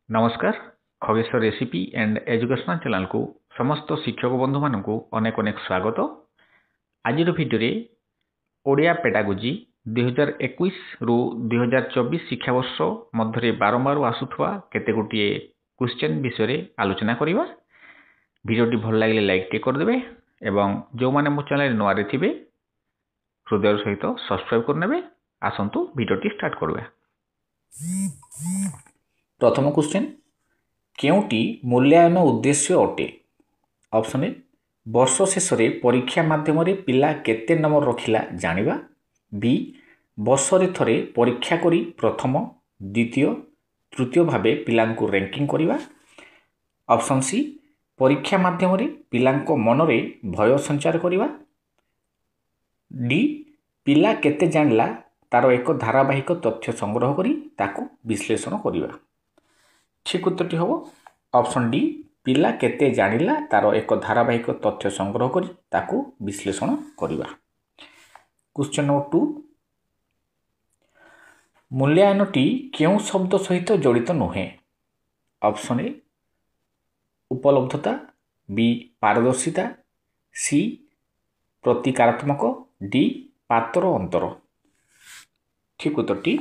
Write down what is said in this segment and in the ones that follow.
नमस्कार Khageshwar recipe and educational channel को समस्त शिक्षक बंधु मान अनेक अनेक स्वागत। आज भिडियो ओडिया पेडागोजी 2021 रु 2024 शिक्षावर्ष मध्य बारंबार आसुवा केते गोटे क्वेश्चन विषय आलोचना करवा। भिडियोटी भल लगे लाइक टे करदे एवं जो माने मो चैनल नुआ थे हृदय सहित सब्सक्राइब करने। आसतु भिडियोटी स्टार्ट करवा। प्रथम क्वेश्चन केउटी मूल्यांकन उद्देश्य अटे? ऑप्शन ए वर्ष शेष परीक्षा माध्यम पिला केते नंबर रखिला जानिबा। बी वर्ष रे थरे परीक्षा करी प्रथम द्वितीय तृतीय भावे पिलांको रैंकिंग करिबा। ऑप्शन सी परीक्षा माध्यम पिलांको मन रे भय संचार करिबा। डी पिला केते जानिला तार एक धारावाहिक तथ्य संग्रह करी ताकू विश्लेषण करिबा। ठीक उत्तर हम ऑप्शन डी पिला केते जानिला तार एक धारावाहिक तथ्य संग्रह करी ताकू विश्लेषण करिबा। क्वेश्चन नंबर 2 मूल्यांकनटी केउ शब्द सहित जड़ित नुहे? ऑप्शन ए उपलब्धता, बी पारदर्शिता, सी प्रतीकात्मक, डी पातर अंतर। ठीक उत्तरटी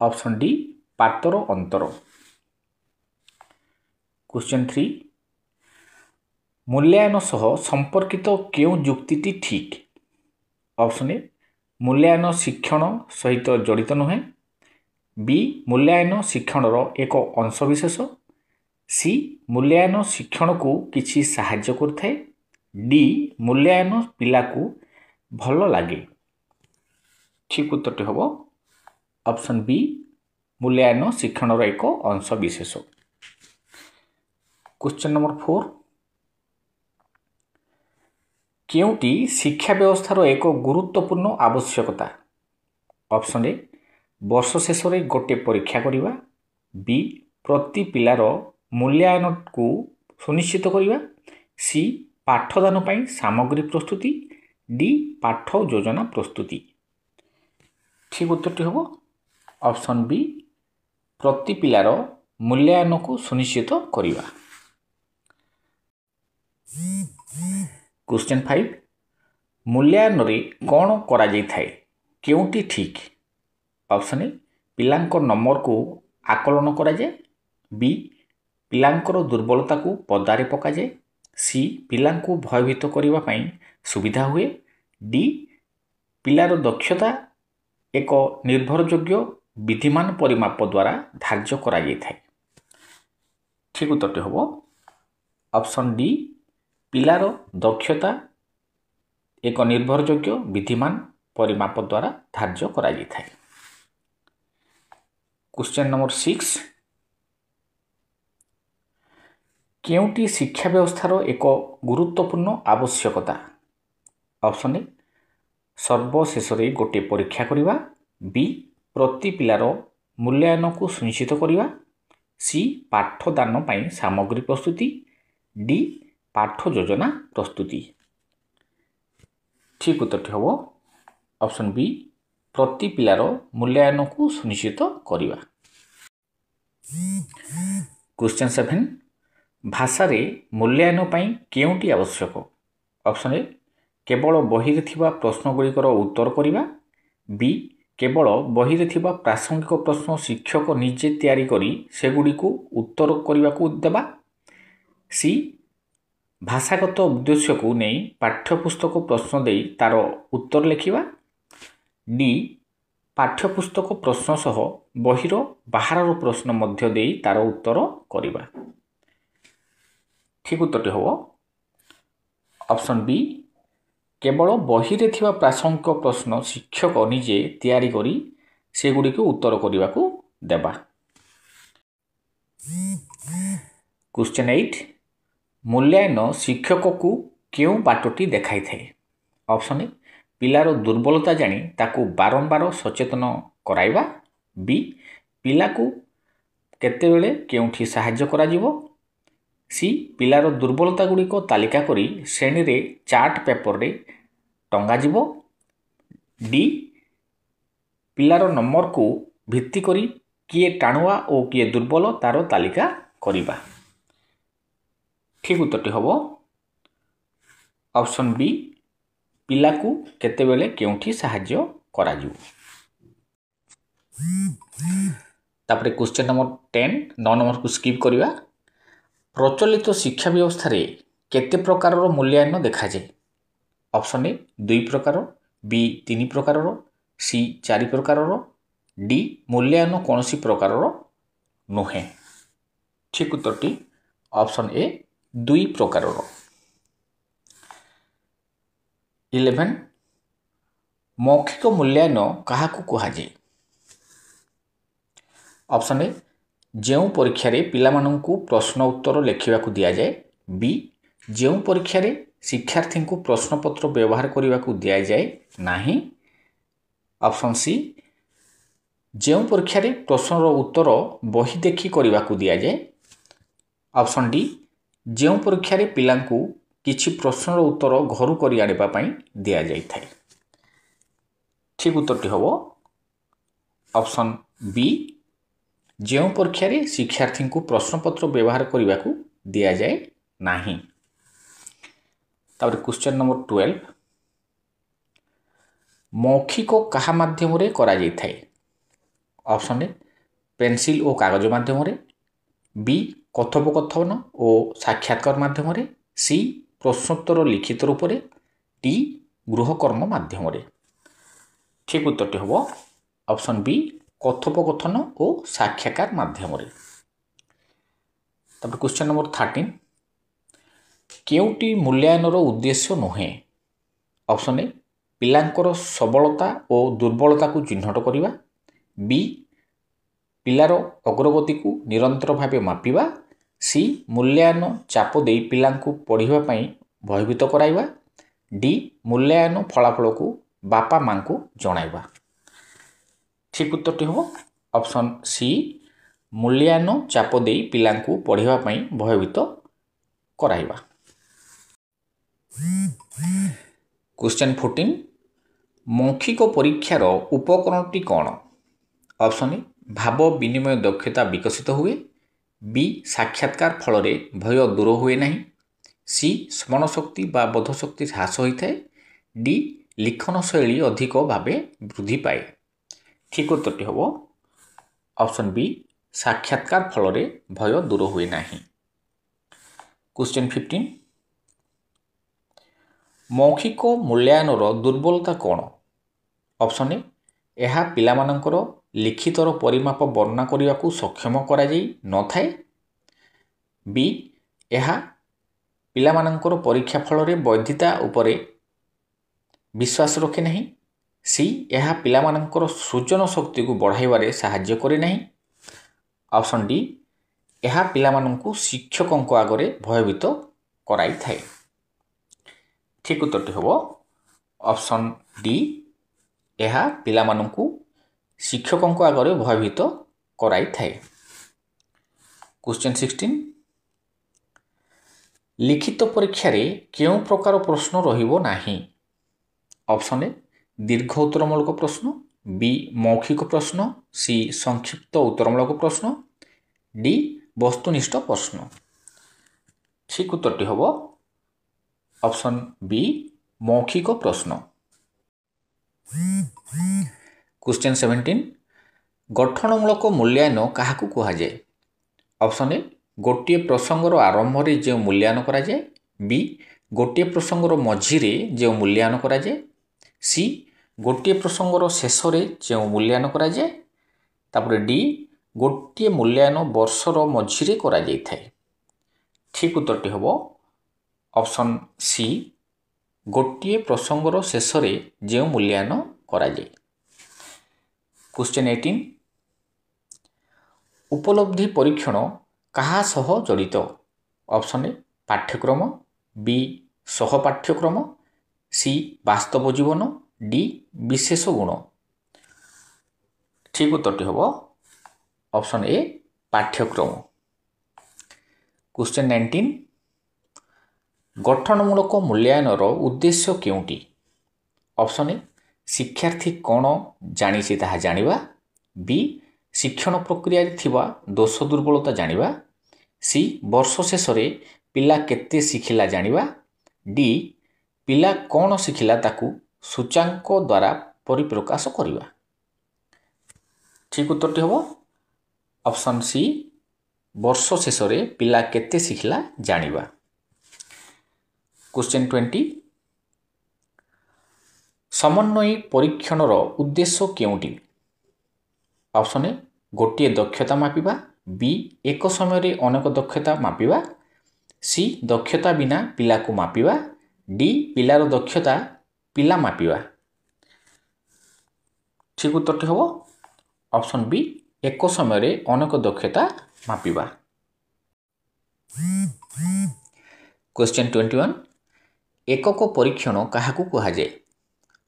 ऑप्शन डी पातर अंतर। क्वेश्चन 3 मूल्यांकन सह संपर्कित केउ जुक्तिटी ठीक? ऑप्शन ए मूल्यांकन शिक्षण सहित जड़ित नुहे, बी मूल्यांकन शिक्षणर एक अंशविशेष, सी मूल्यांकन शिक्षण को किछि साहाय्य करथाए, डी मूल्यांकन पिला को भल लागे। ठीक उत्तरटी हम ऑप्शन बी मूल्यांकन शिक्षणर एक अंशविशेष। क्वेश्चन नंबर 4 केउटी शिक्षा व्यवस्थार एक गुरुत्वपूर्ण आवश्यकता? ऑप्शन ए वर्ष शेष गोटे परीक्षा करिबा, बी प्रति पिलार मूल्यांकन को सुनिश्चित करिबा, सी पाठदान पई सामग्री प्रस्तुति, डी पाठ योजना प्रस्तुति। ठीक उत्तरटी हम ऑप्शन बी प्रति पिलार मूल्यांकन को सुनिश्चित करिबा। क्वेश्चन 5 मूल्यांकन रे कौन करा जाय थाए? केउटी ठीक? ऑप्शन ए पिलांको नंबर को आकलन करा जाय, बी पिलांकर दुर्बलता को पदारे पका जाय, सी पिलांको भयभीत करिबा पई सुविधा हुए, डी पिलार दक्षता एक निर्भरयोग्य विधिमान परिमाप द्वारा धार्य करा जाय थाए। ठीक उत्तरटी हम ऑप्शन डी पिलार दक्षता एक निर्भरयोग्य विधिमान परिमाप द्वारा धार्य करा जाय थाए। क्वेश्चन नंबर 6 केउटी शिक्षा व्यवस्थार एक गुरुत्वपूर्ण आवश्यकता? ऑप्शन ए सर्वशेष गोटे परीक्षा करिबा, बी प्रति पिलार मूल्यांकन को सुनिश्चित करिबा, सी पाठदान पई सामग्री प्रस्तुति, डी पाठ योजना प्रस्तुति। ठीक उत्तरटी हम ऑप्शन बी प्रति पिलार मूल्यांकन को सुनिश्चित करिबा। क्वेश्चन 7 भाषा रे मूल्यांकन पई केउटी आवश्यक? ऑप्शन ए केवल बही रे थिबा प्रश्न गुड़िकर उत्तर करिबा, बी केवल बही रे थिबा प्रासंगिक प्रश्न शिक्षक निजे तैयारी करी सेगुड़ी को उत्तर करने को देबा, सी भाषागत उद्देश्य को नहीं पाठ्यपुस्तक प्रश्न दे तार उत्तर लिखिबा, डी पाठ्यपुस्तक प्रश्न सह बहिर बाहर प्रश्न मध्य दे तार उत्तर करिबा। ठीक उत्तरटी हम ऑप्शन बी केवल बही रे थिबा प्रासंगिक प्रश्न शिक्षक निजे तैयारी करी सेगुड़ी को उत्तर करने को देबा। क्वेश्चन 8 मूल्यांकन शिक्षक को केउ बाटटी देखाई थाए? ऑप्शन ए पिलार दुर्बलता जानी ताकू बारंबार सचेतन कराइबा, बी पिला को केतेबेले केउठी साहाय्य करा जिवो, सी पिलार दुर्बलता गुड़िक तालिका करी श्रेणी रे चार्ट पेपर रे टंगा जिवो, डी पिलार नंबर को भित्ति करी किए टाणुआ और किए दुर्बल तार तालिका करिबा। ठीक उत्तरटी हम ऑप्शन बी पिलाकू केतेबेले केउठी साहाय्य कराजिवो। तापरे क्वेश्चन नंबर 10 9 नंबर को स्किप करिवा। प्रचलित शिक्षा व्यवस्था रे केते प्रकार मूल्यांकन देखा जाए। ऑप्शन ए 2 प्रकार, बी 3 प्रकार, सी 4 प्रकार, डी मूल्यांकन कौनसी प्रकार नुहे। ठीक उत्तरटी ऑप्शन ए 2 प्रकार। 11 मौखिक मूल्यांकन काहाकू कहुए। ऑप्शन ए जो परीक्षा रे पिलामानंकु प्रश्न उत्तर लिखा दि जाए। बी जो परीक्षा रे शिक्षार्थी को प्रश्नपत्र व्यवहार करने को दि जाए नहीं। ऑप्शन सी जो परीक्षा रे प्रश्नर उत्तर बही देखी करने को दि जाए। ऑप्शन डी जो परीक्षा रे पिलांकु किछि प्रश्नर उत्तर घर कर आने दि जाए। ठीक उत्तरटी हम ऑप्शन बी जो परीक्षा रे शिक्षार्थी को प्रश्नपत्र व्यवहार करने को दि जाए नहीं। क्वेश्चन नंबर 12 मौखिक कहा माध्यम रे करा जाय थाए। ऑप्शन ए पेंसिल और कागज माध्यम रे, बी कथोपकथन और साक्षात्कार माध्यम रे, सी प्रश्नोत्तर लिखित रूप रे, डी गृहकर्म माध्यम रे। ठीक उत्तरटी हम ऑप्शन बी कथोपकथन और साक्षात्कार माध्यम रे। क्वेश्चन नंबर 13 केउटी मूल्यांकन उद्देश्य नुहे। ऑप्शन ए पिलांकर सबलता और दुर्बलता को चिन्हट करवा, बी पिलार अग्रगति को निरंतर भाव मापिबा, सी मूल्यांकन चाप दे पिलांकु पढ़िबा पई भयभीत कराइबा, डी मूल्यांकन फलाफल को बापा मां को जणाइबा। ठीक उत्तरटी हम ऑप्शन सी मूल्यांकन चाप दे पिलांकु पढ़िबा पई भयभीत कराइबा। क्वेश्चन 14 मौखिक परीक्षार उपकरणटी कौन। ऑप्शन ए भाव विनिमय दक्षता विकसित हुए, बी साक्षात्कार फल भय दूर हुए नहीं, सी स्मरण शक्ति बा बोध शक्ति ह्रास होता है, डी लिखन शैली अधिक भाव वृद्धि पाए। ठीक उत्तरटी हम ऑप्शन बी साक्षात्कार फल भय दूर हुए नहीं। क्वेश्चन 15 मौखिक मूल्यांकन दुर्बलता कौन। ऑप्शन ए यह पिलामानंकर लिखितर परिमाप वर्णना करने को सक्षम करा जाई न थाए, बी यह पिलामानंकर परीक्षा फल वैधता उपरे विश्वास रखे नहीं, सी यह पिलामानंकर सृजन शक्ति को बढ़ाइबारे साहाय्य करे नहीं, ऑप्शन डी यह पिलामानंकु शिक्षकों आगरे भयभीत कराई थाए। ठीक उत्तरटी हम ऑप्शन डी यह पिलामानंकु शिक्षकों आगरे भयभीत कराई थाए। क्वेश्चन 16 लिखित परीक्षा रे केउं प्रकार प्रश्न रहिबो नाही। ऑप्शन ए दीर्घ उत्तरमूलक प्रश्न, बी मौखिक प्रश्न, सी संक्षिप्त उत्तरमूलक प्रश्न, डी वस्तुनिष्ठ प्रश्न। ठीक उत्तरटी हम ऑप्शन बी मौखिक प्रश्न। क्वेश्चन 17 गठनमूलक मूल्यांकन काहाकू कहुए। ऑप्शन ए गोटे प्रसंगर आरंभ रे जो मूल्यांकन करा जाए, बी गोटे प्रसंगर मझिरे जो मूल्यांकन करा जाए, सी गोटे प्रसंगर शेष रे जो मूल्यांकन करा जाए, तापर डी गोटे मूल्यांकन वर्षर मझिरे करा जाय थाए। ठीक उत्तरटी हम ऑप्शन सी गोटे प्रसंगर शेष रे जो मूल्यांकन करा जाए। क्वेश्चन 18 उपलब्धि परीक्षण कहा सह जड़ित। ऑप्शन ए पाठ्यक्रम, बी सह पाठ्यक्रम, सी वास्तव जीवन, डी विशेष गुण। ठीक उत्तरटी हम ऑप्शन ए पाठ्यक्रम। क्वेश्चन 19 गठनमूलक मूल्यांकन उद्देश्य केउटी। ऑप्शन ए शिक्षार्थी कौन जानी ताहा जानिबा, बी ଶିକ୍ଷଣ ପ୍ରକ୍ରିୟାରେ ଥିବା ଦୋଷ ଦୁର୍ବଳତା ଜାଣିବା। ସି ବର୍ଷ ଶେଷରେ ପିଲା କେତେ ଶିଖିଲା ଜାଣିବା। ଡି ପିଲା କ'ଣ ଶିଖିଲା ତାକୁ ସୂଚାଙ୍କ ଦ୍ୱାରା ପରିପ୍ରକାଶ କରିବା। ଠିକ୍ ଉତ୍ତରଟି ହେବ ଅପସନ୍ ସି ବର୍ଷ ଶେଷରେ ପିଲା କେତେ ଶିଖିଲା ଜାଣିବା। କ୍ୱେଶ୍ଚନ୍ 20 ସମନ୍ୱୟୀ ପରୀକ୍ଷଣର ଉଦ୍ଦେଶ୍ୟ କେଉଁଟି? ଅପସନ୍ ଏ ଗୋଟିଏ ଦକ୍ଷତା ମାପିବା। ବି ଏକ ସମୟରେ ଅନେକ ଦକ୍ଷତା ମାପିବା। ସି ଦକ୍ଷତା ବିନା ପିଲାକୁ ମାପିବା। ଡି ପିଲାର ଦକ୍ଷତା ପିଲା ମାପିବା। ଠିକ୍ ଉତ୍ତରଟି ହେବ ଅପସନ୍ ବି ଏକ ସମୟରେ ଅନେକ ଦକ୍ଷତା ମାପିବା। କ୍ୱେଶ୍ଚନ୍ 21 ଏକକ ପରୀକ୍ଷଣ କାହାକୁ କୁହାଯାଏ?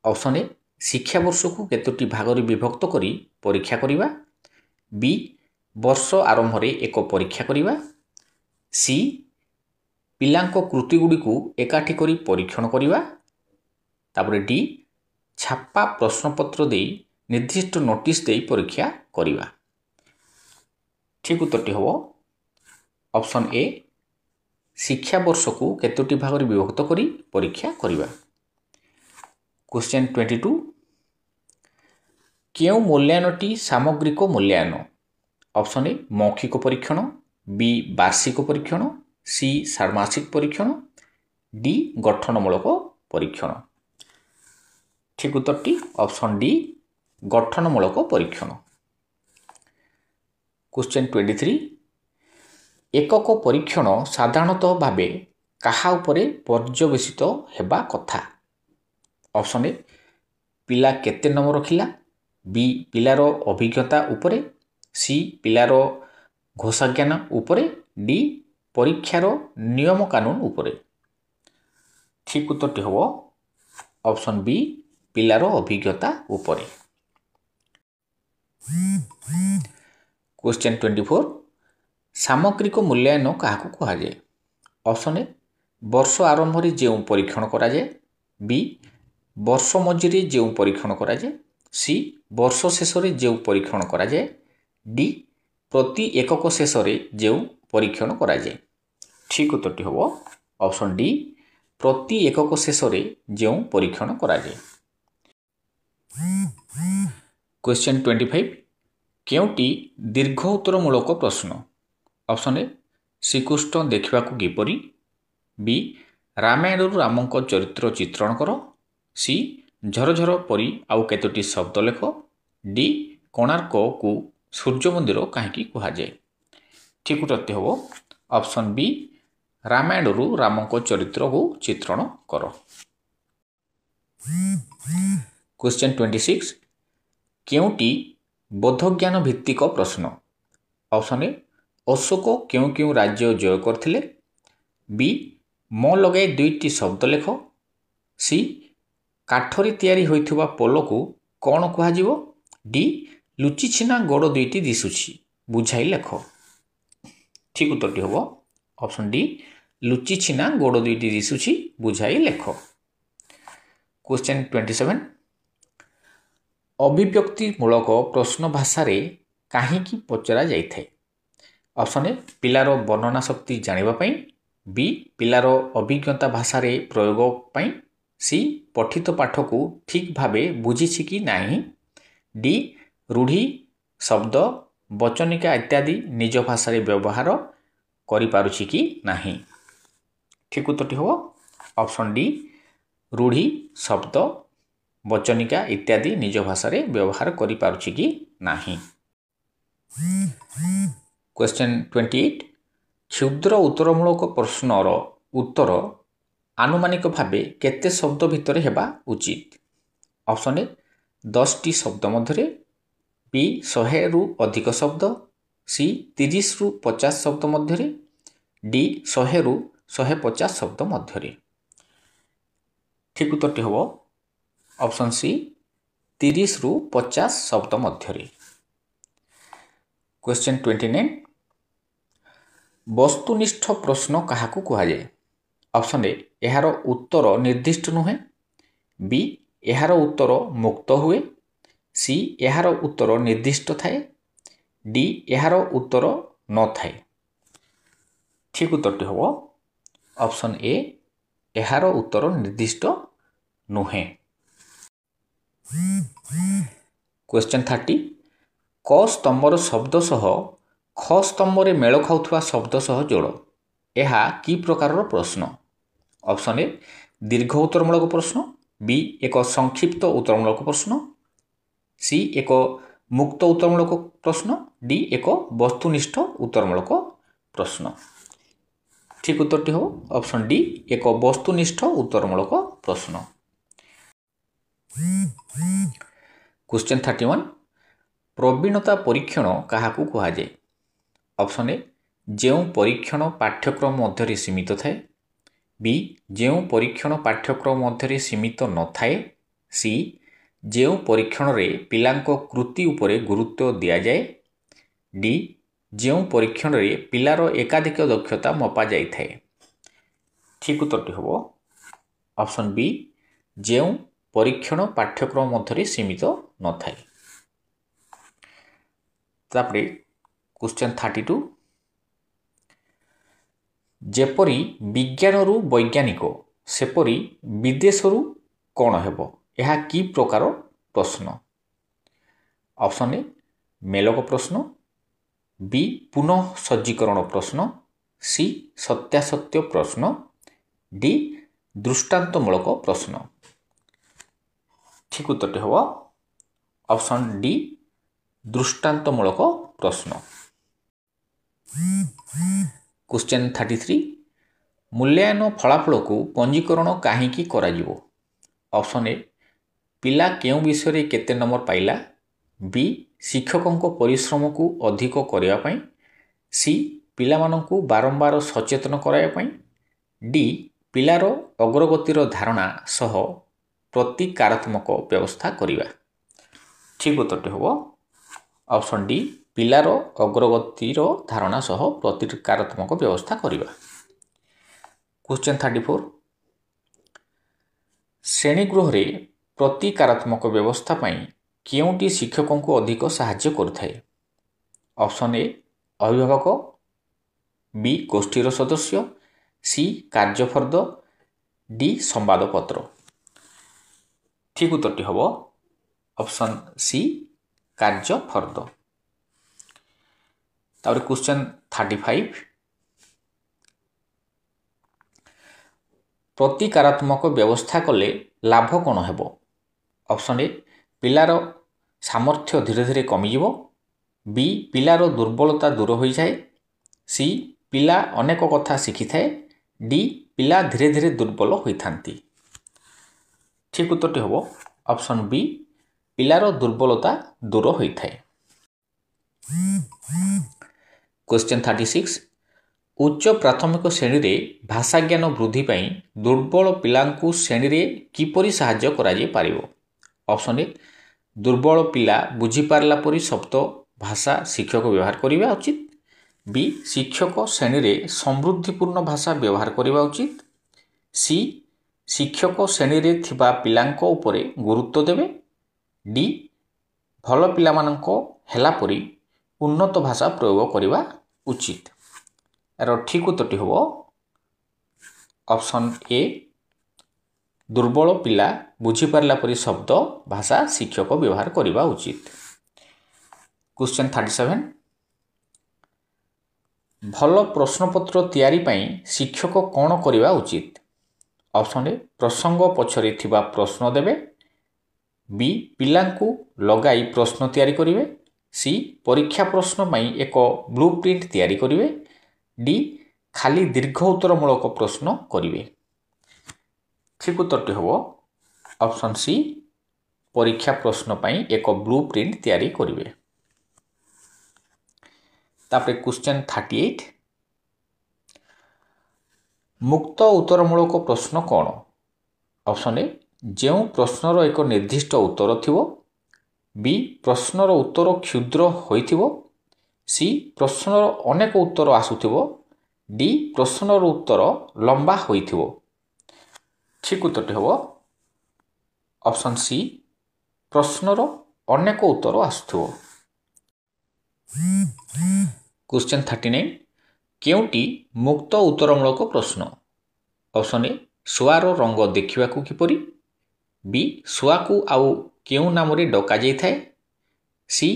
ଅପସନ୍ ଏ ଶିକ୍ଷାବର୍ଷକୁ କେତୋଟି ଭାଗରେ ବିଭକ୍ତ କରି ପରୀକ୍ଷା କରିବା। ବି ବର୍ଷ ଆରମ୍ଭରେ ଏକ ପରୀକ୍ଷା କରିବା। ସି ପିଲାଙ୍କ କୃତିଗୁଡ଼ିକୁ ଏକାଠି କରି ପରୀକ୍ଷଣ କରିବା। ତାପରେ ଡି ଛାପା ପ୍ରଶ୍ନପତ୍ର ଦେଇ ନିର୍ଦ୍ଦିଷ୍ଟ ନୋଟିସ୍ ଦେଇ ପରୀକ୍ଷା କରିବା। ଠିକ୍ ଉତ୍ତରଟି ହେବ ଅପସନ୍ ଏ ଶିକ୍ଷାବର୍ଷକୁ କେତୋଟି ଭାଗରେ ବିଭକ୍ତ କରି ପରୀକ୍ଷା କରିବା। କ୍ୱେଶ୍ଚନ୍ 22 କେଉଁ ମୂଲ୍ୟାୟନଟି ସାମଗ୍ରିକ ମୂଲ୍ୟାୟନ? ଅପସନ୍ ଏ ମୌଖିକ ପରୀକ୍ଷଣ। ବି ବାର୍ଷିକ ପରୀକ୍ଷଣ। ସି ଷାଣ୍ମାସିକ ପରୀକ୍ଷଣ। ଡି ଗଠନମୂଳକ ପରୀକ୍ଷଣ। ଠିକ୍ ଉତ୍ତରଟି ଅପସନ୍ ଡି ଗଠନମୂଳକ ପରୀକ୍ଷଣ। କ୍ୱେଶ୍ଚନ୍ 23 ଏକକ ପରୀକ୍ଷଣ ସାଧାରଣତଃ ଭାବେ କାହା ଉପରେ ପର୍ଯ୍ୟବେସିତ ହେବା କଥା? ଅପସନ୍ ଏ ପିଲା କେତେ ନମ୍ବର ରଖିଲା। ବି ପିଲାର ଅଭିଜ୍ଞତା ଉପରେ। ସି ପିଲାର ଘୋଷାଜ୍ଞାନ ଉପରେ। ଡି ପରୀକ୍ଷାର ନିୟମ କାନୁନ ଉପରେ। ଠିକ୍ ଉତ୍ତରଟି ହେବ ଅପସନ୍ ବି ପିଲାର ଅଭିଜ୍ଞତା ଉପରେ। କ୍ୱେଶ୍ଚନ୍ 24 ସାମଗ୍ରିକ ମୂଲ୍ୟାୟନ କାହାକୁ କୁହାଯାଏ? ଅପସନ୍ ଏ ବର୍ଷ ଆରମ୍ଭରେ ଯେଉଁ ପରୀକ୍ଷଣ କରାଯାଏ। ବି ବର୍ଷ ମଝିରେ ଯେଉଁ ପରୀକ୍ଷଣ କରାଯାଏ। ସି ବର୍ଷ ଶେଷରେ ଯେଉଁ ପରୀକ୍ଷଣ କରାଯାଏ। ଡି ପ୍ରତି ଏକକ ଶେଷରେ ଯେଉଁ ପରୀକ୍ଷଣ କରାଯାଏ। ଠିକ୍ ଉତ୍ତରଟି ହେବ ଅପସନ୍ ଡି ପ୍ରତି ଏକକ ଶେଷରେ ଯେଉଁ ପରୀକ୍ଷଣ କରାଯାଏ। କ୍ୱେଶ୍ଚନ୍ 25 କେଉଁଟି ଦୀର୍ଘ ଉତ୍ତରମୂଳକ ପ୍ରଶ୍ନ? ଅପସନ୍ ଏ ଶ୍ରୀକୃଷ୍ଣ ଦେଖିବାକୁ କିପରି। ବି ରାମାୟଣରୁ ରାମଙ୍କ ଚରିତ୍ର ଚିତ୍ରଣ କର। ସି ଝରଝର ପରି ଆଉ କେତୋଟି ଶବ୍ଦ ଲେଖ। ଡି କୋଣାର୍କକୁ ସୂର୍ଯ୍ୟ ମନ୍ଦିର କାହିଁକି କୁହାଯାଏ? ଠିକ୍ ଉତ୍ତରଟି ହେବ ଅପସନ୍ ବି ରାମାୟଣରୁ ରାମଙ୍କ ଚରିତ୍ରକୁ ଚିତ୍ରଣ କର। କ୍ୱେଶ୍ଚନ୍ 26 କେଉଁଟି ବୋଧଜ୍ଞାନ ଭିତ୍ତିକ ପ୍ରଶ୍ନ? ଅପସନ୍ ଏ ଅଶୋକ କେଉଁ କେଉଁ ରାଜ୍ୟ ଜୟ କରିଥିଲେ। ବି ମ ଲଗାଇ ଦୁଇଟି ଶବ୍ଦ ଲେଖ। ସି କାଠରେ ତିଆରି ହୋଇଥିବା ପୋଲକୁ କ'ଣ କୁହାଯିବ। ଡି ଲୁଚିଛିନା ଗୋଡ଼ ଦୁଇଟି ଦିଶୁଛି ବୁଝାଇ ଲେଖ। ଠିକ୍ ଉତ୍ତରଟି ହେବ ଅପସନ୍ ଡି ଲୁଚିଛିନା ଗୋଡ଼ ଦୁଇଟି ଦିଶୁଛି ବୁଝାଇ ଲେଖ। କ୍ୱେଶ୍ଚନ୍ 27 ଅଭିବ୍ୟକ୍ତିମୂଳକ ପ୍ରଶ୍ନ ଭାଷାରେ କାହିଁକି ପଚରା ଯାଇଥାଏ? ଅପସନ୍ ଏ ପିଲାର ବର୍ଣ୍ଣନା ଶକ୍ତି ଜାଣିବା ପାଇଁ। ବି ପିଲାର ଅଭିଜ୍ଞତା ଭାଷାରେ ପ୍ରୟୋଗ ପାଇଁ। ସି ପଠିତ ପାଠକୁ ଠିକ୍ ଭାବେ ବୁଝିଛି କି ନାହିଁ। ଡି ରୂଢ଼ି ଶବ୍ଦ ବଚନିକା ଇତ୍ୟାଦି ନିଜ ଭାଷାରେ ବ୍ୟବହାର କରିପାରୁଛି କି ନାହିଁ। ଠିକ୍ ଉତ୍ତରଟି ହେବ ଅପସନ୍ ଡି ରୂଢ଼ି ଶବ୍ଦ ବଚନିକା ଇତ୍ୟାଦି ନିଜ ଭାଷାରେ ବ୍ୟବହାର କରିପାରୁଛି କି ନାହିଁ। କ୍ୱେଶ୍ଚନ୍ 28 କ୍ଷୁଦ୍ର ଉତ୍ତରମୂଳକ ପ୍ରଶ୍ନର ଉତ୍ତର ଆନୁମାନିକ ଭାବେ କେତେ ଶବ୍ଦ ଭିତରେ ହେବା ଉଚିତ? ଅପସନ୍ ଏ 10ଟି ଶବ୍ଦ ମଧ୍ୟରେ। ବି 100ରୁ ଅଧିକ ଶବ୍ଦ। ସି 30ରୁ 50 ଶବ୍ଦ ମଧ୍ୟରେ। ଡି 100ରୁ 150 ଶବ୍ଦ ମଧ୍ୟରେ। ଠିକ୍ ଉତ୍ତରଟି ହେବ ଅପସନ୍ ସି 30ରୁ 50 ଶବ୍ଦ ମଧ୍ୟରେ। କ୍ୱେଶ୍ଚନ୍ 29 ବସ୍ତୁନିଷ୍ଠ ପ୍ରଶ୍ନ କାହାକୁ କୁହାଯାଏ? ଅପସନ୍ ଏ ଏହାର ଉତ୍ତର ନିର୍ଦ୍ଦିଷ୍ଟ ନୁହେଁ। ବି ଏହାର ଉତ୍ତର ମୁକ୍ତ ହୁଏ। ସି ଏହାର ଉତ୍ତର ନିର୍ଦ୍ଦିଷ୍ଟ ଥାଏ। ଡି ଏହାର ଉତ୍ତର ନଥାଏ। ଠିକ୍ ଉତ୍ତରଟି ହେବ ଅପସନ୍ ଏ ଏହାର ଉତ୍ତର ନିର୍ଦ୍ଦିଷ୍ଟ ନୁହେଁ। କ୍ୱେଶ୍ଚନ୍ 30 କ ସ୍ତମ୍ଭର ଶବ୍ଦ ସହ ଖ ସ୍ତମ୍ଭରେ ମେଳ ଖାଉଥିବା ଶବ୍ଦ ସହ ଯୋଡ଼। ଏହା କି ପ୍ରକାରର ପ୍ରଶ୍ନ? ଅପସନ୍ ଏ ଦୀର୍ଘ ଉତ୍ତରମୂଳକ ପ୍ରଶ୍ନ, ବି ଏକ ସଂକ୍ଷିପ୍ତ ଉତ୍ତରମୂଳକ ପ୍ରଶ୍ନ, ସି ଏକ ମୁକ୍ତ ଉତ୍ତରମୂଳକ ପ୍ରଶ୍ନ, ଡି ଏକ ବସ୍ତୁନିଷ୍ଠ ଉତ୍ତରମୂଳକ ପ୍ରଶ୍ନ। ଠିକ୍ ଉତ୍ତରଟି ହେବ ଅପସନ୍ ଡି ଏକ ବସ୍ତୁନିଷ୍ଠ ଉତ୍ତରମୂଳକ ପ୍ରଶ୍ନ। କ୍ୱେଶ୍ଚନ୍ 31 ପ୍ରବୀଣତା ପରୀକ୍ଷଣ କାହାକୁ କୁହାଯାଏ? ଅପସନ୍ ଏ ଯେଉଁ ପରୀକ୍ଷଣ ପାଠ୍ୟକ୍ରମ ମଧ୍ୟରେ ସୀମିତ ଥାଏ, ବି ଯେଉଁ ପରୀକ୍ଷଣ ପାଠ୍ୟକ୍ରମ ମଧ୍ୟରେ ସୀମିତ ନଥାଏ, ସି ଯେଉଁ ପରୀକ୍ଷଣରେ ପିଲାଙ୍କ କୃତି ଉପରେ ଗୁରୁତ୍ୱ ଦିଆଯାଏ, ଡି ଯେଉଁ ପରୀକ୍ଷଣରେ ପିଲାର ଏକାଧିକ ଦକ୍ଷତା ମପା ଯାଇଥାଏ। ଠିକ୍ ଉତ୍ତରଟି ହେବ ଅପସନ୍ ବି ଯେଉଁ ପରୀକ୍ଷଣ ପାଠ୍ୟକ୍ରମ ମଧ୍ୟରେ ସୀମିତ ନଥାଏ। ତାପରେ କ୍ୱେଶ୍ଚନ୍ 32 ଯେପରି ବିଜ୍ଞାନରୁ ବୈଜ୍ଞାନିକ ସେପରି ବିଦେଶରୁ କ'ଣ ହେବ? ଏହା କି ପ୍ରକାର ପ୍ରଶ୍ନ? ଅପସନ୍ ଏ ମେଲକ ପ୍ରଶ୍ନ, ବି ପୁନଃ ସଜ୍ଜୀକରଣ ପ୍ରଶ୍ନ, ସି ସତ୍ୟାସତ୍ୟ ପ୍ରଶ୍ନ, ଡି ଦୃଷ୍ଟାନ୍ତମୂଳକ ପ୍ରଶ୍ନ। ଠିକ୍ ଉତ୍ତରଟି ହେବ ଅପସନ୍ ଡି ଦୃଷ୍ଟାନ୍ତମୂଳକ ପ୍ରଶ୍ନ। କ୍ୱେଶ୍ଚନ୍ 33 ମୂଲ୍ୟାୟନ ଫଳାଫଳକୁ ପଞ୍ଜୀକରଣ କାହିଁକି କରାଯିବ? ଅପସନ୍ ଏ ପିଲା କେଉଁ ବିଷୟରେ କେତେ ନମ୍ବର ପାଇଲା, ବି ଶିକ୍ଷକଙ୍କ ପରିଶ୍ରମକୁ ଅଧିକ କରିବା ପାଇଁ, ସି ପିଲାମାନଙ୍କୁ ବାରମ୍ବାର ସଚେତନ କରାଇବା ପାଇଁ, ଡି ପିଲାର ଅଗ୍ରଗତିର ଧାରଣା ସହ ପ୍ରତିକାରାତ୍ମକ ବ୍ୟବସ୍ଥା କରିବା। ଠିକ୍ ଉତ୍ତରଟି ହେବ ଅପସନ୍ ଡି ପିଲାର ଅଗ୍ରଗତିର ଧାରଣା ସହ ପ୍ରତିକାରାତ୍ମକ ବ୍ୟବସ୍ଥା କରିବା। କ୍ୱେଶ୍ଚନ୍ 34 ଶ୍ରେଣୀଗୃହରେ ପ୍ରତିକାରାତ୍ମକ ବ୍ୟବସ୍ଥା ପାଇଁ କେଉଁଟି ଶିକ୍ଷକଙ୍କୁ ଅଧିକ ସାହାଯ୍ୟ କରୁଥାଏ? ଅପସନ୍ ଏ ଅଭିଭାବକ, ବି ଗୋଷ୍ଠୀର ସଦସ୍ୟ, ସି କାର୍ଯ୍ୟଫର୍ଦ୍ଦ, ଡି ସମ୍ବାଦପତ୍ର। ଠିକ୍ ଉତ୍ତରଟି ହେବ ଅପସନ୍ ସି କାର୍ଯ୍ୟଫର୍ଦ୍ଦ। ତାପରେ କ୍ୱେଶ୍ଚନ୍ 35 ପ୍ରତିକାରାତ୍ମକ ବ୍ୟବସ୍ଥା କଲେ ଲାଭ କ'ଣ ହେବ? ଅପସନ୍ ଏ ପିଲାର ସାମର୍ଥ୍ୟ ଧୀରେ ଧୀରେ କମିଯିବ, ବି ପିଲାର ଦୁର୍ବଳତା ଦୂର ହୋଇଯାଏ, ସି ପିଲା ଅନେକ କଥା ଶିଖିଥାଏ, ଡି ପିଲା ଧୀରେ ଧୀରେ ଦୁର୍ବଳ ହୋଇଥାନ୍ତି। ଠିକ୍ ଉତ୍ତରଟି ହେବ ଅପସନ୍ ବି ପିଲାର ଦୁର୍ବଳତା ଦୂର ହୋଇଥାଏ। କ୍ୱେଶ୍ଚନ୍ 36 ଉଚ୍ଚ ପ୍ରାଥମିକ ଶ୍ରେଣୀରେ ଭାଷାଜ୍ଞାନ ବୃଦ୍ଧି ପାଇଁ ଦୁର୍ବଳ ପିଲାଙ୍କୁ ଶ୍ରେଣୀରେ କିପରି ସାହାଯ୍ୟ କରାଯାଇପାରିବ? ଅପସନ୍ ଏ ଦୁର୍ବଳ ପିଲା ବୁଝିପାରିଲା ପରି ଶବ୍ଦ ଭାଷା ଶିକ୍ଷକ ବ୍ୟବହାର କରିବା ଉଚିତ, ବି ଶିକ୍ଷକ ଶ୍ରେଣୀରେ ସମୃଦ୍ଧିପୂର୍ଣ୍ଣ ଭାଷା ବ୍ୟବହାର କରିବା ଉଚିତ, ସି ଶିକ୍ଷକ ଶ୍ରେଣୀରେ ଥିବା ପିଲାଙ୍କ ଉପରେ ଗୁରୁତ୍ୱ ଦେବେ, ଡି ଭଲ ପିଲାମାନଙ୍କ ହେଲା ପରି ଉନ୍ନତ ଭାଷା ପ୍ରୟୋଗ କରିବା ଉଚିତ। ଏହାର ଠିକ୍ ଉତ୍ତରଟି ହେବ ଅପସନ୍ ଏ ଦୁର୍ବଳ ପିଲା ବୁଝିପାରିଲା ପରି ଶବ୍ଦ ଭାଷା ଶିକ୍ଷକ ବ୍ୟବହାର କରିବା ଉଚିତ। କ୍ୱେଶ୍ଚନ୍ 37 ଭଲ ପ୍ରଶ୍ନପତ୍ର ତିଆରି ପାଇଁ ଶିକ୍ଷକ କ'ଣ କରିବା ଉଚିତ? ଅପସନ୍ ଏ ପ୍ରସଙ୍ଗ ପଛରେ ଥିବା ପ୍ରଶ୍ନ ଦେବେ, ବି ପିଲାଙ୍କୁ ଲଗାଇ ପ୍ରଶ୍ନ ତିଆରି କରିବେ, ସି ପରୀକ୍ଷା ପ୍ରଶ୍ନ ପାଇଁ ଏକ ବ୍ଲୁ ପ୍ରିଣ୍ଟ ତିଆରି କରିବେ, ଡି ଖାଲି ଦୀର୍ଘ ଉତ୍ତରମୂଳକ ପ୍ରଶ୍ନ କରିବେ। ଠିକ୍ ଉତ୍ତରଟି ହେବ ଅପସନ୍ ସି ପରୀକ୍ଷା ପ୍ରଶ୍ନ ପାଇଁ ଏକ ବ୍ଲୁ ପ୍ରିଣ୍ଟ ତିଆରି କରିବେ। ତାପରେ କ୍ୱେଶ୍ଚନ୍ 38 ମୁକ୍ତ ଉତ୍ତରମୂଳକ ପ୍ରଶ୍ନ କ'ଣ? ଅପସନ୍ ଏ ଯେଉଁ ପ୍ରଶ୍ନର ଏକ ନିର୍ଦ୍ଦିଷ୍ଟ ଉତ୍ତର ଥିବ, ବି ପ୍ରଶ୍ନର ଉତ୍ତର କ୍ଷୁଦ୍ର ହୋଇଥିବ, ସି ପ୍ରଶ୍ନର ଅନେକ ଉତ୍ତର ଆସୁଥିବ, ଡି ପ୍ରଶ୍ନର ଉତ୍ତର ଲମ୍ବା ହୋଇଥିବ। ଠିକ୍ ଉତ୍ତରଟି ହେବ ଅପସନ୍ ସି ପ୍ରଶ୍ନର ଅନେକ ଉତ୍ତର ଆସୁଥିବ। क्वेश्चन 39 केउटी मुक्त उत्तरमूलक प्रश्न ऑप्शन ए शुआर रंग देखा किपरि बी शुआ को आउ केउ नाम डक जाए सी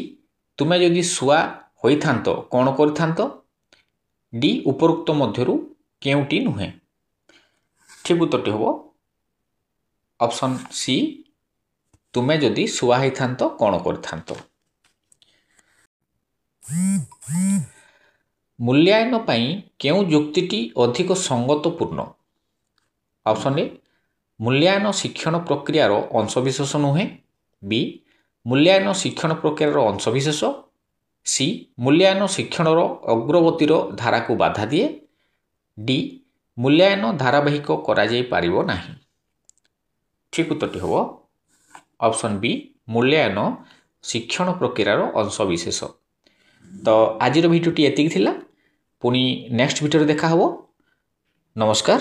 तुमे जदि शुआ होइथांत कौन करिथांत डी उपरोक्त मध्यरु केउटी नुहे ठीक उत्तरटी हम ऑप्शन सी तुमे जदि शुआ होइथांत कौन करिथांत। मूल्यायन पाई केउ जुक्तिटी अधिक संगतपूर्ण ऑप्शन ए मूल्यायन शिक्षण प्रक्रियार अंशविशेष नुहे बी मूल्यायन शिक्षण प्रक्रियार अंशविशेष सी मूल्यायन शिक्षणर अग्रगतिर धारा को बाधा दिए डी मूल्यायन धारावाहिक करा जाई पारिबो नाही ठीक उत्तरटी हम ऑप्शन बी मूल्यायन शिक्षण प्रक्रियार अंशविशेष। तो आज भिडियोटी एतिक थिला पुणी नेक्स्ट भिडियो देखा हबो। नमस्कार।